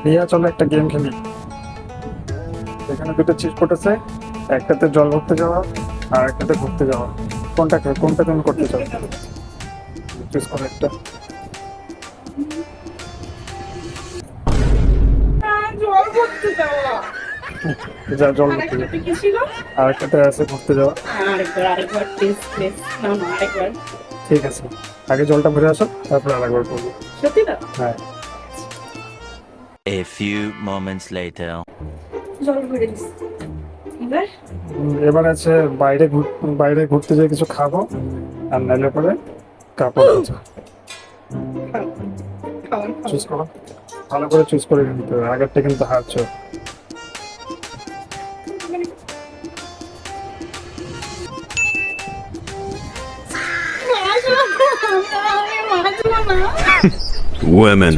রিয়া চলো একটা গেম খেলি। এখানে দুটো চিটকোট আছে, একটাতে জল ভরতে যাওয়া আর একটাতে ঘুরতে যাওয়া। কোনটা তুমি করতে চাও? চুজ করো একটা। জল ভরতে যাওয়া। যা জল ভরতে যাও। আরেকটাতে কি ছিল? আর একটাতে আছে ঘুরতে যাওয়া। আরেকবার প্লিজ প্লিজ। না না আরেকবার। ঠিক আছে, আগে জলটা ভরে আসো, তারপর আরেকবার করবো। সত্যি না? হ্যাঁ। A few moments later. জল ভরে দিস। এবার এবার আছে বাইরে ঘুরতে যেয়ে কিছু খাবো, আর নাইলে পরে কাপড় কাচা। খাওয়ার চুজ করো, ভালো করে চুজ করে নিতে হবে, আগেরটা কিন্তু হারছো। আমি মাজবো না। Women.